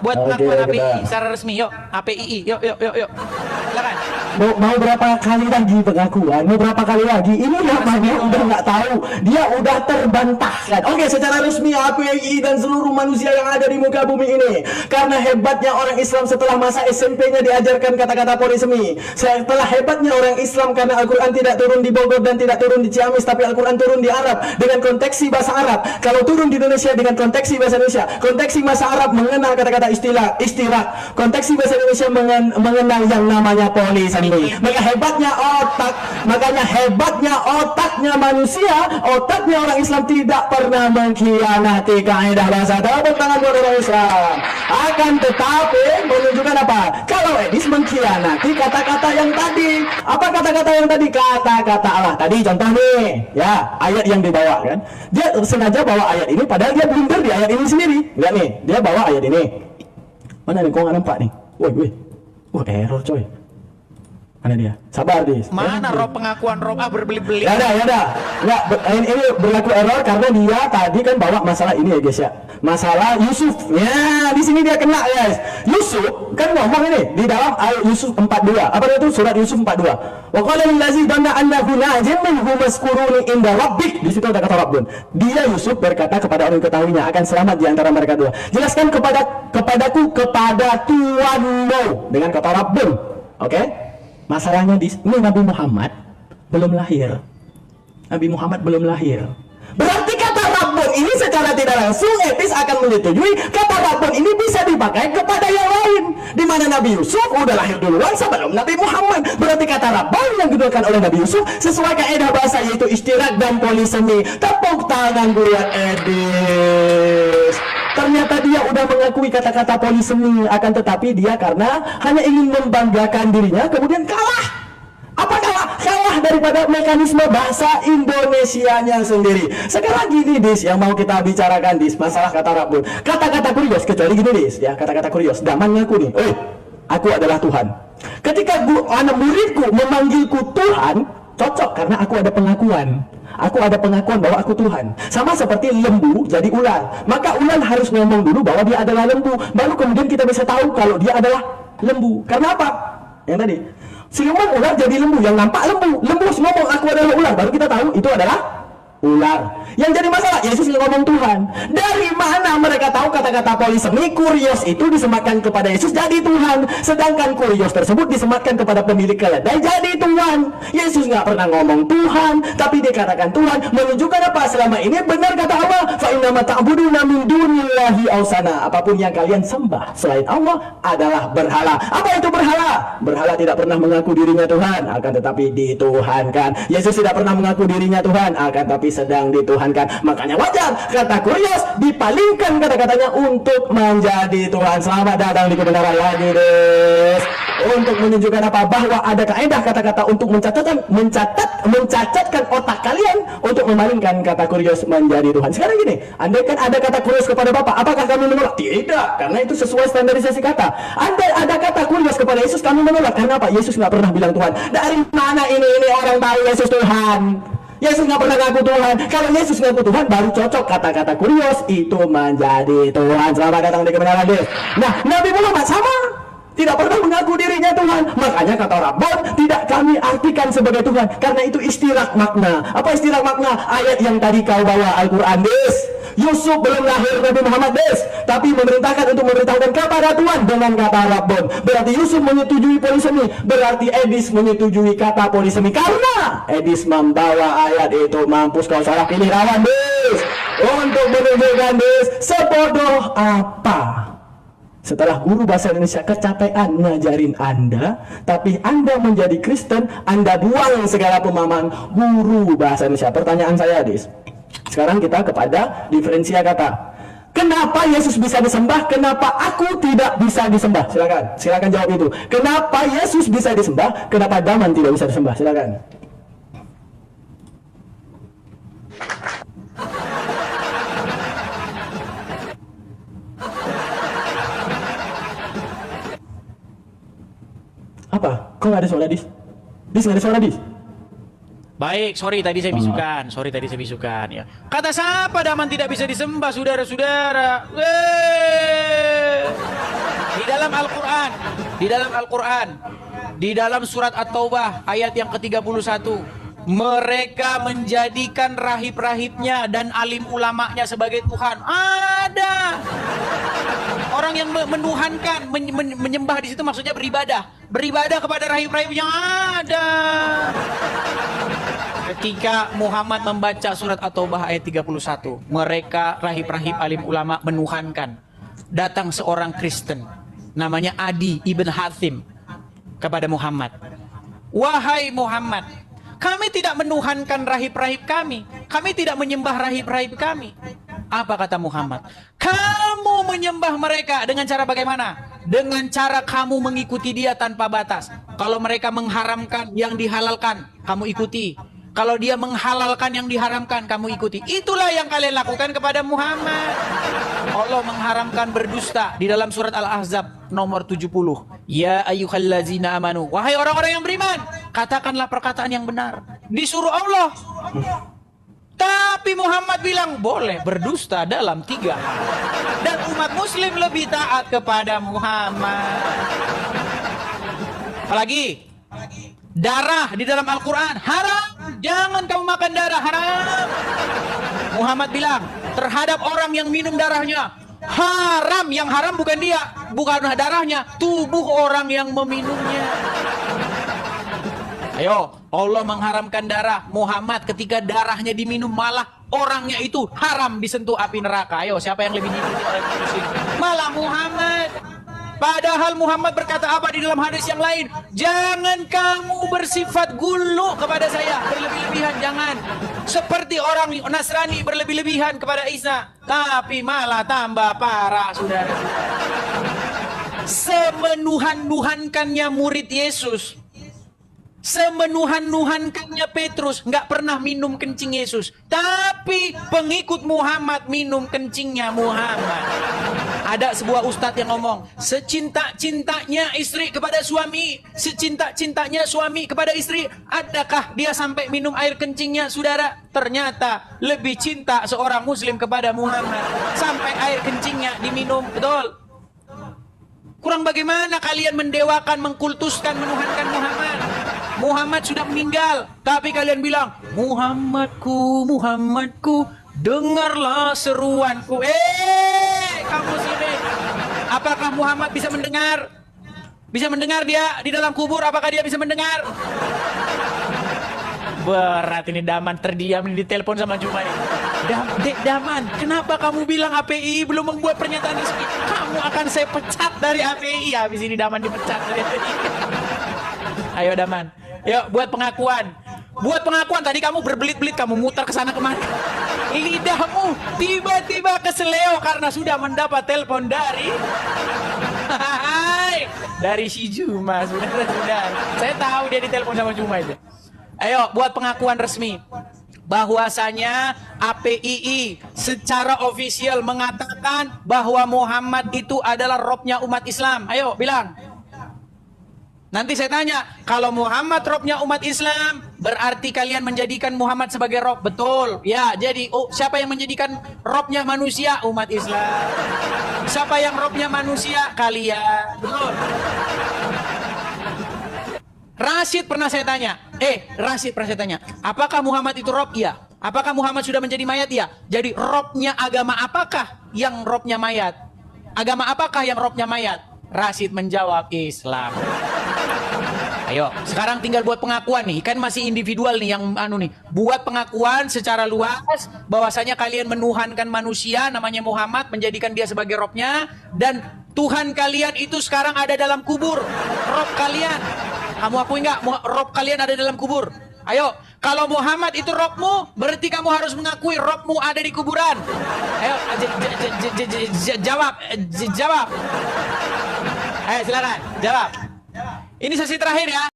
buat Oke, pengakuan API kita- secara resmi. Yuk, APII. Yuk. Silakan. Mau berapa kali lagi pengakuan? Mau berapa kali lagi? Ini namanya udah nggak tahu. Dia udah terbantahkan. Oke, secara resmi API dan seluruh manusia yang ada di muka bumi ini. Karena hebatnya orang Islam setelah masa SMP-nya diajarkan kata-kata polisemi. Setelah hebatnya orang Islam karena Al-Quran tidak turun di Bogor dan tidak turun di Ciamis, tapi Al-Quran turun di Arab dengan konteksi bahasa Arab. Kalau turun di Indonesia dengan konteksi bahasa Indonesia. Konteksi bahasa Arab mengenal kata-kata istilah. Konteksi bahasa Indonesia mengenal yang namanya polis. Makanya hebatnya otaknya manusia, otaknya orang Islam tidak pernah mengkhianati kaidah bahasa. Tepuk tangan buat orang Islam. Akan tetapi menunjukkan apa? Kalau Edis mengkhianati kata-kata yang tadi. Apa kata-kata yang tadi? Kata-kata Allah. Tadi contoh nih, ya, ayat yang dibawa kan. Dia sengaja bawa ayat ini padahal dia blunder di ayat ini sendiri. Lihat nih, dia bawa ayat ini. Mana nih? Kok nggak nampak nih? Woi. Error coy. Mana dia? Sabar dis. Mana roh pengakuan roh berbeli-beli? Ya dah. Nggak, ini berlaku error karena dia tadi kan bawa masalah ini ya guys ya. Masalah Yusuf. Ya, di sini dia kena guys. Yusuf kan ngomong ini di dalam ayat Yusuf 42. Apa itu? Surat Yusuf 42. Wa qala lil ladzi dhanna annahu najim minhu maskuruni inda rabbik. Di situ ada kata Rabbun. Dia Yusuf berkata kepada orang yang ketahuinya akan selamat di antara mereka dua. Jelaskan kepadaku kepada Tuhanmu dengan kata Rabbun. Oke? Masalahnya ini Nabi Muhammad belum lahir. Nabi Muhammad belum lahir. Berarti kata Rabbun ini secara tidak langsung Edis akan menyetujui kata Rabbun ini bisa dipakai kepada yang lain. Di mana Nabi Yusuf udah lahir duluan sebelum Nabi Muhammad. Berarti kata Rabbun yang digunakan oleh Nabi Yusuf sesuai kaidah bahasa yaitu istirak dan polisemi. Tepuk tangan buat Edis. Ternyata dia udah mengakui kata-kata polisemi, akan tetapi dia karena hanya ingin membanggakan dirinya kemudian kalah. Apa kalah? Kalah daripada mekanisme bahasa Indonesianya sendiri. Sekarang gini Dis, yang mau kita bicarakan Dis, masalah kata Rabbun. Kata-kata kurios, kecuali gini Dis, ya kata-kata kurios. Daman ngaku nih, aku adalah Tuhan. Ketika anak muridku memanggilku Tuhan, cocok karena aku ada pengakuan. Aku ada pengakuan bahwa aku Tuhan. Sama seperti lembu jadi ular. Maka ular harus ngomong dulu bahwa dia adalah lembu. Baru kemudian kita bisa tahu kalau dia adalah lembu. Karena apa? Yang tadi. Siluman ular jadi lembu. Yang nampak lembu. Lembu ngomong aku adalah ular. Baru kita tahu itu adalah ular. Yang jadi masalah, Yesus ngomong Tuhan. Dari mana mereka tahu kata-kata polisemi? Kurios itu disematkan kepada Yesus jadi Tuhan. Sedangkan kurios tersebut disematkan kepada pemilik keledai jadi Tuhan. Yesus nggak pernah ngomong Tuhan, tapi dikatakan Tuhan. Menunjukkan apa? Selama ini benar kata Allah. Fa innama ta'buduna min dunillahi ausana. Apapun yang kalian sembah selain Allah adalah berhala. Apa itu berhala? Berhala tidak pernah mengaku dirinya Tuhan, akan tetapi dituhankan. Yesus tidak pernah mengaku dirinya Tuhan, akan tapi sedang dituhankan. Makanya wajar kata kurios dipalingkan kata-katanya untuk menjadi Tuhan. Selamat datang di kebenaran lagi Des. Untuk menunjukkan apa? Bahwa ada kaidah kata-kata untuk mencacatkan otak kalian untuk memalingkan kata kurios menjadi Tuhan. Sekarang gini, andai kan ada kata kurios kepada Bapak, apakah kami menolak? Tidak, karena itu sesuai standarisasi kata. Andai ada kata kurios kepada Yesus, kami menolak. Karena apa? Yesus nggak pernah bilang Tuhan. Dari mana ini orang tahu Yesus Tuhan? Yesus nggak pernah ngaku Tuhan. Kalau Yesus ngaku Tuhan, baru cocok kata-kata kurios itu menjadi Tuhan. Selamat datang di kebenaran Des. Nah, Nabi Muhammad sama, tidak pernah mengaku dirinya Tuhan. Makanya kata Rabbun tidak kami artikan sebagai Tuhan, karena itu istilah makna. Apa istilah makna? Ayat yang tadi kau bawa Al-Quran Des. Yusuf belum lahir Nabi Muhammad Des, tapi memerintahkan untuk memberitahukan kepada Tuhan dengan kata Rabbun. Berarti Yusuf menyetujui polisemi, berarti Edis menyetujui kata polisemi. Karena Edis membawa ayat itu. Mampus kau salah pilih lawan Des. Untuk menunjukkan Des sebodoh apa. Setelah guru bahasa Indonesia kecapean ngajarin Anda, tapi Anda menjadi Kristen, Anda buang segala pemahaman guru bahasa Indonesia. Pertanyaan saya Des, sekarang kita kepada diferensia kata. Kenapa Yesus bisa disembah? Kenapa aku tidak bisa disembah? Silakan jawab itu. Kenapa Yesus bisa disembah? Kenapa Daman tidak bisa disembah? Silakan. Apa? Kok nggak ada suara Dis? Dis nggak ada suara Dis? Baik, sorry tadi saya bisukan ya. Kata siapa Daman tidak bisa disembah, saudara-saudara? di dalam Al-Quran, di dalam surat At-Taubah ayat yang ke-31, mereka menjadikan rahib-rahibnya dan alim ulamanya sebagai Tuhan. Ada orang yang menuhankan, menyembah di situ maksudnya beribadah kepada rahib-rahib yang ada. Ketika Muhammad membaca surat At-Taubah ayat 31, mereka rahib-rahib alim ulama menuhankan. Datang seorang Kristen namanya Adi ibn Hatim kepada Muhammad. Wahai Muhammad, kami tidak menuhankan rahib-rahib kami. Kami tidak menyembah rahib-rahib kami. Apa kata Muhammad? Kamu menyembah mereka dengan cara bagaimana? Dengan cara kamu mengikuti dia tanpa batas. Kalau mereka mengharamkan yang dihalalkan, kamu ikuti. Kalau dia menghalalkan yang diharamkan, kamu ikuti. Itulah yang kalian lakukan kepada Muhammad. Allah mengharamkan berdusta di dalam surat Al-Ahzab nomor 70. Ya ayyuhallazina amanu. Wahai orang-orang yang beriman, katakanlah perkataan yang benar. Disuruh Allah. Tapi Muhammad bilang boleh berdusta dalam 3 hal. Dan umat muslim lebih taat kepada Muhammad. Apalagi darah di dalam Al-Quran haram. Jangan kamu makan darah, haram. Muhammad bilang terhadap orang yang minum darahnya haram. Yang haram bukan dia, bukan darahnya, tubuh orang yang meminumnya. Ayo, Allah mengharamkan darah. Muhammad ketika darahnya diminum malah orangnya itu haram disentuh api neraka. Ayo, siapa yang lebih diikuti oleh muslim? Malah Muhammad. Padahal Muhammad berkata apa di dalam hadis yang lain? Jangan kamu bersifat gulu kepada saya, berlebih-lebihan, jangan. Seperti orang Nasrani berlebih-lebihan kepada Isa, tapi malah tambah parah, saudara. Semenuhan-nuhankannya murid Yesus, semenuhan-nuhankannya Petrus, nggak pernah minum kencing Yesus. Tapi pengikut Muhammad minum kencingnya Muhammad. Ada sebuah ustadz yang ngomong, secinta-cintanya istri kepada suami, secinta-cintanya suami kepada istri, adakah dia sampai minum air kencingnya, saudara? Ternyata lebih cinta seorang muslim kepada Muhammad sampai air kencingnya diminum. Betul? Kurang bagaimana kalian mendewakan, mengkultuskan, menuhankan Muhammad? Muhammad sudah meninggal, tapi kalian bilang, Muhammadku, Muhammadku, dengarlah seruanku. Kamu sini. Apakah Muhammad bisa mendengar? Bisa mendengar dia di dalam kubur? Apakah dia bisa mendengar? Berat ini Daman, terdiam di telepon sama Jumai. Daman, kenapa kamu bilang API belum membuat pernyataan resmi? Kamu akan saya pecat dari API. Habis ini Daman dipecat dari API. Ayo Daman, yuk buat pengakuan. Buat pengakuan, tadi kamu berbelit-belit, kamu muter ke sana kemari. Lidahmu tiba-tiba keseleo karena sudah mendapat telepon dari si Juma, saudara-saudara. Saya tahu dia ditelepon sama Juma itu. Ayo buat pengakuan resmi bahwasanya APII secara ofisial mengatakan bahwa Muhammad itu adalah robnya umat Islam. Ayo bilang. Nanti saya tanya, kalau Muhammad robnya umat Islam, berarti kalian menjadikan Muhammad sebagai rob. Betul. Ya, jadi siapa yang menjadikan robnya manusia? Umat Islam. Siapa yang robnya manusia? Kalian. Betul. Rashid pernah saya tanya, apakah Muhammad itu rob? Iya. Apakah Muhammad sudah menjadi mayat? Iya. Jadi robnya agama apakah yang robnya mayat? Agama apakah yang robnya mayat? Rashid menjawab Islam. Ayo, sekarang tinggal buat pengakuan nih. Kan masih individual nih yang buat pengakuan secara luas bahwasanya kalian menuhankan manusia namanya Muhammad, menjadikan dia sebagai robnya, dan Tuhan kalian itu sekarang ada dalam kubur. Rob kalian. Kamu akui nggak rob kalian ada dalam kubur? Ayo, kalau Muhammad itu robmu, berarti kamu harus mengakui robmu ada di kuburan. Ayo, jawab. Ayo silakan, jawab. Ini sesi terakhir ya.